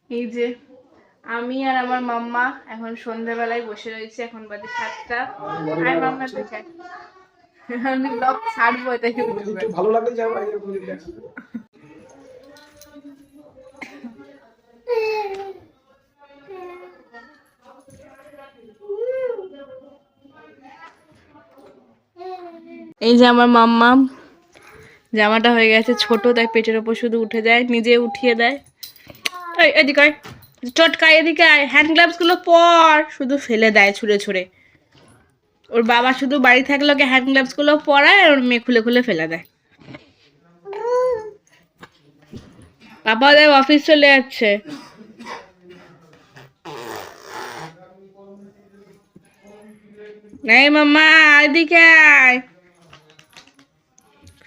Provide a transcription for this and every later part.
এই যে আমি আর আমার মাম্মা এখন সন্ধ্যাবেলায় বসে রয়েছি, এখন বাজে 7টা। আর মাম্মা দেখে আমি ব্লগ ছাড়বো এটা ইউটিউবে। একটু ভালো লাগলে যাবো এরকম দেখা। এই যে আমার মাম্মা জামাটা হয়ে গেছে ছোট, তাই পেটের ওপর শুধু উঠে যায়, নিজে উঠিয়ে দেয়। এদিকে আয়, চটকা এদিকে আয়, হ্যান্ড গ্লাভস গুলো পর, শুধু ফেলে দেয় ছুঁড়ে ছুঁড়ে। ওর বাবা শুধু বাড়ি থাকলে ওকে হ্যান্ড গ্লাভস গুলো পরায়, আর ওর মেয়ে খুলে খুলে ফেলে দেয়। পাপা ওদের অফিস চলে যাচ্ছে। এই মাম্মা এদিকে আয়,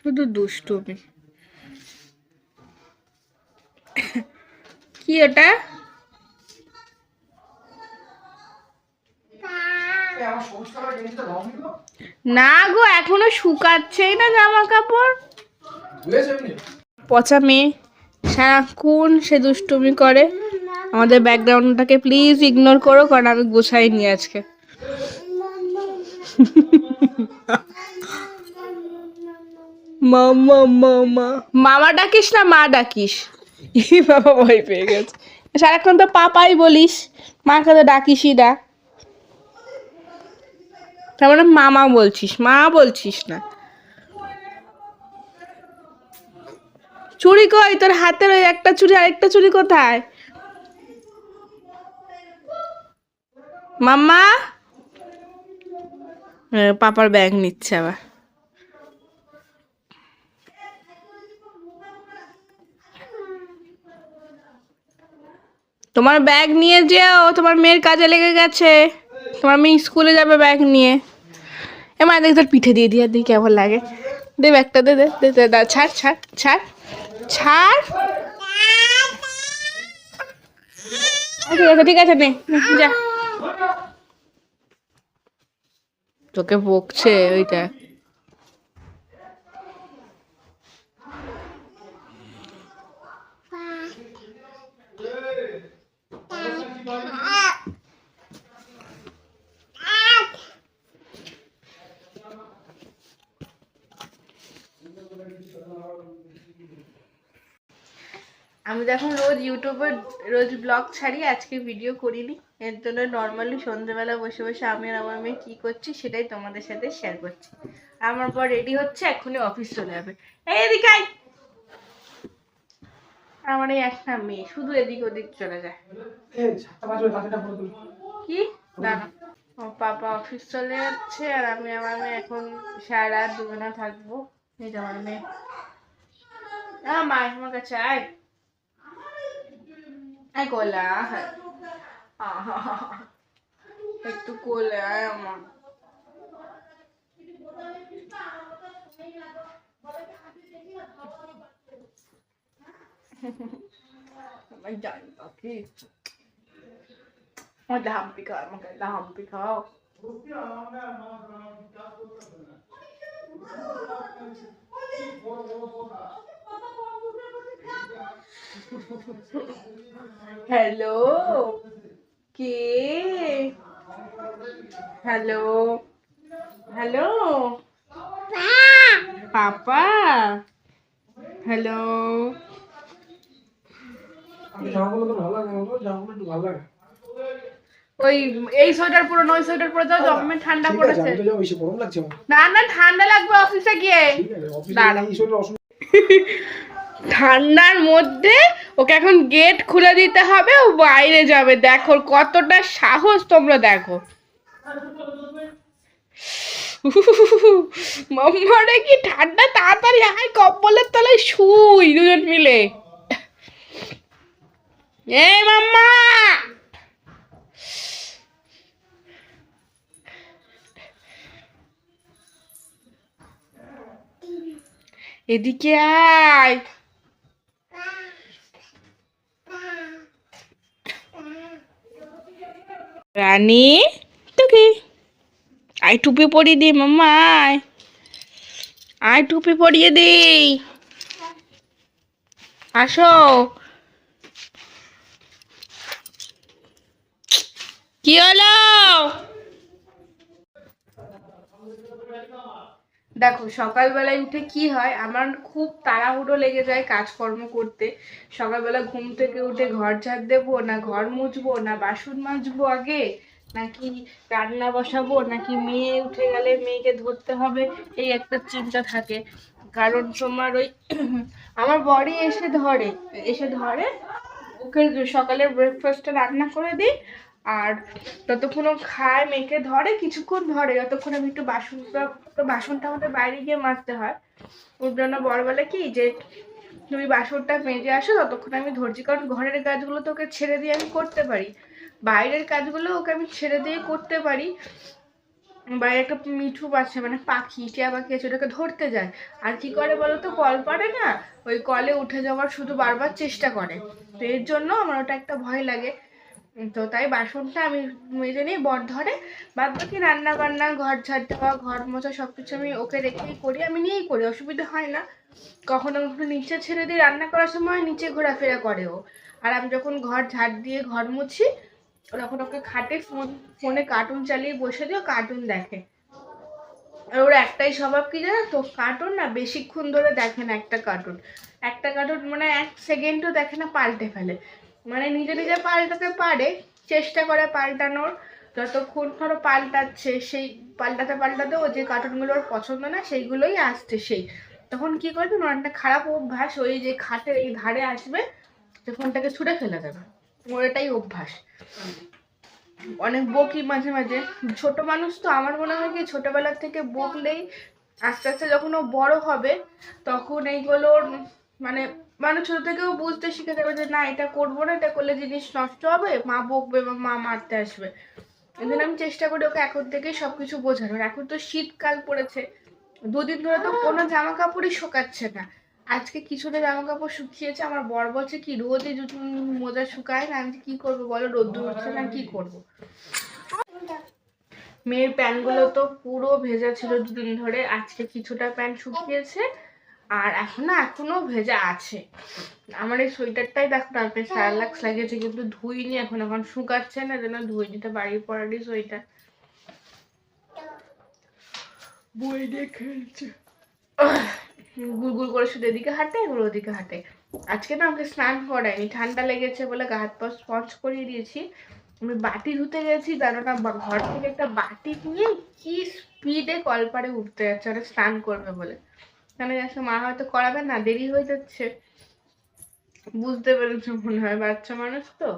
শুধু দুষ্টুমি। কি ওটা? না গো, এখনো শুকাচ্ছেই না জামা কাপড়। পচা মেয়ে, সারাক্ষণ সে দুষ্টুমি করে। আমাদের ব্যাকগ্রাউন্ডটাকে প্লিজ ইগনোর করো, কারণ আমি গোছাইনি আজকে। মামা মামা মামা ডাকিস না মা ডাকিস? বাবা ভয় পেয়ে গেছে। সারাক্ষণ তো পাপাই বলিস, মাকে তো ডাকিসই না। তার মানে মামা বলছিস, মা বলছিস না। চুড়ি কই তোর হাতের? ওই একটা চুড়ি, আরেকটা চুড়ি কোথায়? মাম্মা পাপার ব্যাগ নিচ্ছে আবার। তোমার ব্যাগ নিয়ে যেও, তোমার মেয়ের কাজে লেগে গেছে। তোমার মেয়ে স্কুলে যাবে ব্যাগ নিয়ে। মা দেখ তোর পিঠে দিয়ে দিয়ে দিই কেমন লাগে। দে ব্যাগটা, দে দে দে দে দে, ছাড় ছাড় ছাড় ছাড়। ঠিক আছে ঠিক আছে, নে যা। তোকে বকছে ওইটা। আমি তো এখন রোজ ইউটিউবে রোজ ব্লগ ছাড়ি, আজকে ভিডিও করিনি। এর জন্য নর্মালি সন্ধ্যেবেলা বসে বসে আমি আর আমার মেয়ে কী করছি সেটাই তোমাদের সাথে শেয়ার করছি। আমার পর রেডি হচ্ছে, এক্ষুনি অফিস চলে যাবে। এই এদিকে আয়। আমার এই একটা মেয়ে শুধু এদিক ওদিক চলে যায়। কি দাঁড়া, ও পাপা অফিস চলে যাচ্ছে, আর আমি আমার মেয়ে এখন সারা রাত দুজনা থাকবো। এই যে আমার মেয়ে, মা আমার কাছে আয়। আয় কোলে আয়, একটু কোলে আয় আমার। আমার জানি পাখি, আমার হাম্পি খাও, আমাকে হাম্পি খাও। হ্যালো, কে? হ্যালো হ্যালো, পাপা। হ্যালো। ওই এই সোয়েটার পরে ওই সোয়েটার পরে যাও, জমে ঠান্ডা পড়েছে। না না, ঠান্ডা লাগবে অফিসে গিয়ে। ঠান্ডার মধ্যে ওকে এখন গেট খুলে দিতে হবে, ও বাইরে যাবে। দেখো কতটা সাহস, তোমরা দেখো। মাম্মারে কি ঠান্ডা, তাড়াতাড়ি আয়, কম্বলের তলায় শুই দুজন মিলে। এই মাম্মা, এদিকে আয়। রানী তোকে আয় টুপি পরিয়ে দি মাম্মা, আয় আয় টুপি পরিয়ে দিই। আসো। কি হলো? দেখো সকালবেলায় উঠে কি হয়, আমার খুব তাড়াহুড়ো লেগে যায় কাজকর্ম করতে। সকালবেলা ঘুম থেকে উঠে ঘর ঝাড় দেবো, না ঘর মুছবো, না বাসন মাজবো আগে, নাকি রান্না বসাবো, নাকি মেয়ে উঠে গেলে মেয়েকে ধরতে হবে, এই একটা চিন্তা থাকে। কারণ তোমার ওই আমার বড়ি এসে ধরে ওকে সকালের ব্রেকফাস্টটা রান্না করে দিই। আর ততক্ষণ ও খায়, মেয়েকে ধরে, কিছুক্ষণ ধরে, যতক্ষণ আমি একটু বাসনটা আমাদের বাইরে গিয়ে মাজতে হয়। ওর জন্য বড় বলে কি যে তুমি বাসনটা মেজে আসো, ততক্ষণ আমি ধরছি। কারণ ঘরের কাজগুলো তো ওকে ছেড়ে দিয়ে আমি করতে পারি, বাইরের কাজগুলো ওকে আমি ছেড়ে দিয়ে করতে পারি। বাইরে একটা মিঠু আছে, মানে পাখি, টিয়া পাখি আছে, ওটাকে ধরতে যায়। আর কি করে বলো তো, কল পারে না, ওই কলে উঠে যাওয়ার শুধু বারবার চেষ্টা করে। তো এর জন্য আমার ওটা একটা ভয় লাগে। তো তাই বাসনটা আমি মেজে নিই, বর ধরে। বাদ বাকি রান্না বান্না, ঘর ঝাড় দেওয়া, ঘর মোছা সবকিছু আমি ওকে রেখেই করি, আমি নিয়েই করি, অসুবিধা হয় না। কখনো কখনো নিচে ছেড়ে দিই, রান্না করার সময় নিচে ঘোরাফেরা করে ও। আর আমি যখন ঘর ঝাড় দিয়ে ঘর মুছি, তখন ওকে খাটে ফোনে কার্টুন চালিয়ে বসে দিয়ে কার্টুন দেখে। আর ওর একটাই স্বভাব কি জানো তো, কার্টুন না বেশিক্ষণ ধরে দেখে না। একটা কার্টুন মানে 1 সেকেন্ডও দেখে না, পাল্টে ফেলে। মানে নিজে নিজে পাল্টাতে পারে, চেষ্টা করে পাল্টানোর। যতক্ষণ ধরো পাল্টাচ্ছে, সেই পাল্টাতে পাল্টাতে ও যে কার্টুনগুলো ওর পছন্দ না সেইগুলোই আসছে সেই। তখন কি করবে, আমার একটা খারাপ অভ্যাস, ওই যে খাটের এই ধারে আসবে, যে ফোনটাকে ছুঁড়ে ফেলে দেবে। ওর এটাই অভ্যাস। অনেক বকি মাঝে মাঝে, ছোট মানুষ তো। আমার মনে হয় কি ছোটবেলার থেকে বকলেই আস্তে আস্তে যখন ও বড় হবে, তখন এইগুলোর মানে মানুষ ছোট থেকেও বুঝতে শিখে যাবে যে না, এটা করবো না, এটা করলে জিনিস নষ্ট হবে, মা বকবে বা মা মারতে আসবে। এই জন্য আমি চেষ্টা করি ওকে এখন থেকেই সবকিছু বোঝানোর। এখন তো শীতকাল পড়েছে, 2 দিন ধরে তো কোনো জামা কাপড়ই শোকাচ্ছে না। আজকে কিছুটা জামা কাপড় শুকিয়েছে, আমার বর বলছে কি রোদে জুতো মোজা শুকায় না। আমি কি করবো বলো, রোদ্দুর উঠছে না, কি করবো। মেয়ের প্যান্টগুলো তো পুরো ভেজা ছিল 2 দিন ধরে, আজকে কিছুটা প্যান্ট শুকিয়েছে, আর এখনো ভেজা আছে। আমার এই সোয়েটারটাই দেখো না, বেশ রিল্যাক্স লাগিয়েছে, কিন্তু ধুইনি এখন শুকাচ্ছে না, যেন ধুই দিতে, বাড়ির পরারই সোয়েটার। বই দিয়ে খেলছে, গুলগুল করে শুধু এদিকে হাঁটে এগুলো ওদিকে হাঁটে। আজকে না আমাকে স্নান করায়নি, ঠান্ডা লেগেছে বলে গা হাত পা স্পঞ্জ করিয়ে দিয়েছি। আমি বাটি ধুতে গেছি, জানো না, ঘর থেকে একটা বাটি নিয়ে কি স্পিডে কলপারে উঠতে যাচ্ছে, ওটা স্নান করবে বলে। কেন যাচ্ছে, মা হয়তো করাবে না, দেরি হয়ে যাচ্ছে। বুঝতে পেরেছো মনে হয়, বাচ্চা মানুষ তো।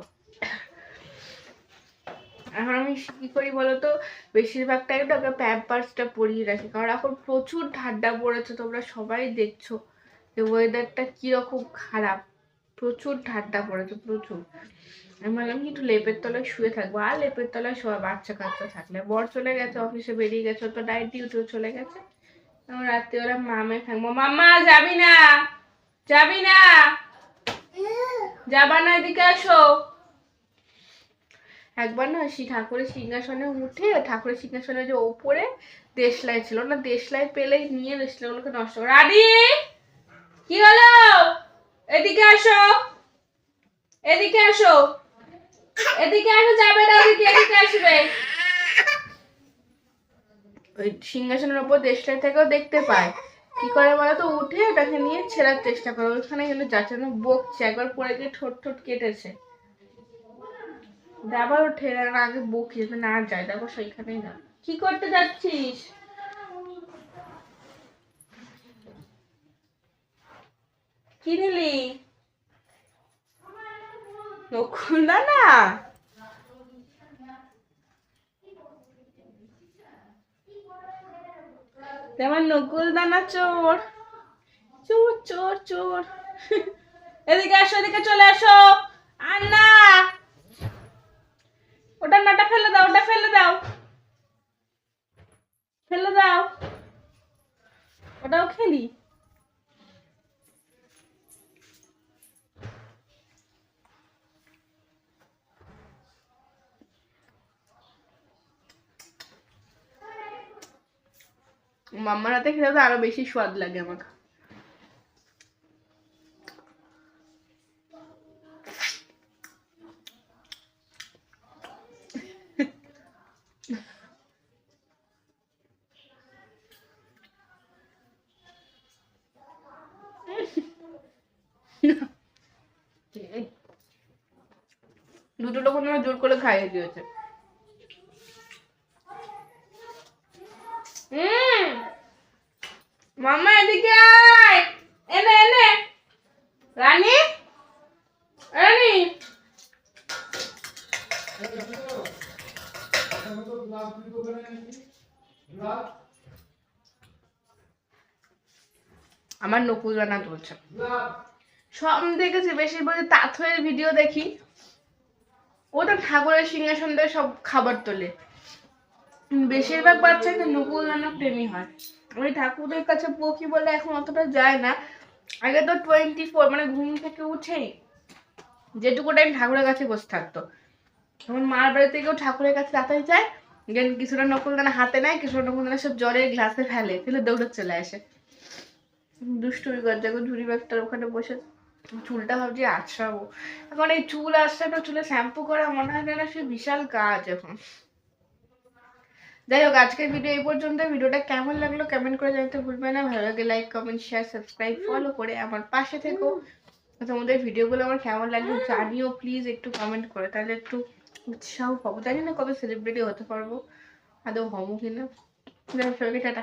এখন আমি কি করি বলতো, বেশিরভাগ টাইমটা ওকে প্যাম্পার্সটা পরিয়ে রাখি। কারণ এখন প্রচুর ঠান্ডা পড়েছে, তোমরা সবাই দেখছো যে ওয়েদারটা কিরকম খারাপ, প্রচুর ঠান্ডা পড়েছে, প্রচুর। আমি ভাবলাম কি একটু লেপের তলায় শুয়ে থাকবো, আর লেপের তলায় শোয়া বাচ্চা কাচ্চা থাকলে। বর চলে গেছে অফিসে, বেরিয়ে গেছে, তো নাইট ডিউটিও চলে গেছে। রাত্রিবেলা মামে থাকবো। মাম্মা যাবি না, যাবি না, যাবা না, এদিকে আসো। একবার না ঠাকুরের সিংহাসনে উঠে, ঠাকুরের সিংহাসনে যে ওপরে দেশলাই ছিল না, দেশলাই পেলেই নিয়ে দেশলাইগুলোকে নষ্ট করে। আদি কি হলো, এদিকে আসো, এদিকে আসো, এদিকে আসো, যাবে না ওদিকে, এদিকে আসবে। ওই সিংহাসনের ওপর দেশলাই থেকেও দেখতে পায়। কি করে বলতো, উঠে ওটাকে নিয়ে ছেড়ার চেষ্টা করে, ওখানে গেলে যাচ্ছে না, বকছে, একবার পরে গিয়ে ঠোঁট ঠোঁট কেটেছে। আবার ওঠে আগে বকি যাতে না যায়, দেখো সেইখানেই না। কি করতে যাচ্ছিস, কি নিলি, নকুল দানা? তেমন নকুল দানা চোর, চোর চোর চোর। এদিকে আসো, এদিকে চলে আসো। আর না, ওটা নাটা ফেলে দাও, ওটা ফেলে দাও, ফেলে দাও, ওটাও খেলি। মাম্মার হাতে খেলে তো আরো বেশি স্বাদ লাগে আমার। দুটো তখন আমার জোর করে খাইয়ে দিয়েছে। মামা এদিকে আয়, এনে এনে রানী রানী। আমার নকুল রান্না চলছে। সব দেখেছি বেশিরভাগ তাথয়ের ভিডিও দেখি, ও তো ঠাকুরের সিংহাসন দিয়ে সব খাবার তোলে। বেশিরভাগ বাচ্চা তো নকুল রান্না প্রেমী হয়। ওই ঠাকুরের কাছে বকি বলে এখন অতটা যায় না। আগে তো 24 মানে ঘুম থেকে উঠেই যেটুকু টাইম ঠাকুরের কাছে বসে থাকতো। এখন মার বাড়িতে গিয়েও ঠাকুরের কাছে তাড়াতাড়ি যায়, কিছুটা নকুল দানা হাতে নেয়, কিছুটা নকুল দানা সব জলের গ্লাসে ফেলে দৌড়ে চলে আসে। দুষ্টুমি করে যখন ঝুড়ি ব্যাগটার ওখানে বসে চুলটা ভাবছি আছড়াবো। এখন এই চুল আছড়ানো, চুলে শ্যাম্পু করা মনে হয় যেন সে বিশাল কাজ এখন। যাই হোক, আজকের ভিডিও এই পর্যন্ত। ভিডিওটা কেমন লাগলো কমেন্ট করে জানাতে ভুলবে না। ভালো লাগে like comment share subscribe follow করে আমার পাশে থেকো। তোমাদের ভিডিওগুলো আমার কেমন লাগলো জানিও প্লিজ একটু কমেন্ট করে, তাহলে একটু উৎসাহ পাবো। জানি না কবে সেলিব্রিটি হতে পারবো, আদৌ হবো কিনা। সবাইকে টাটা।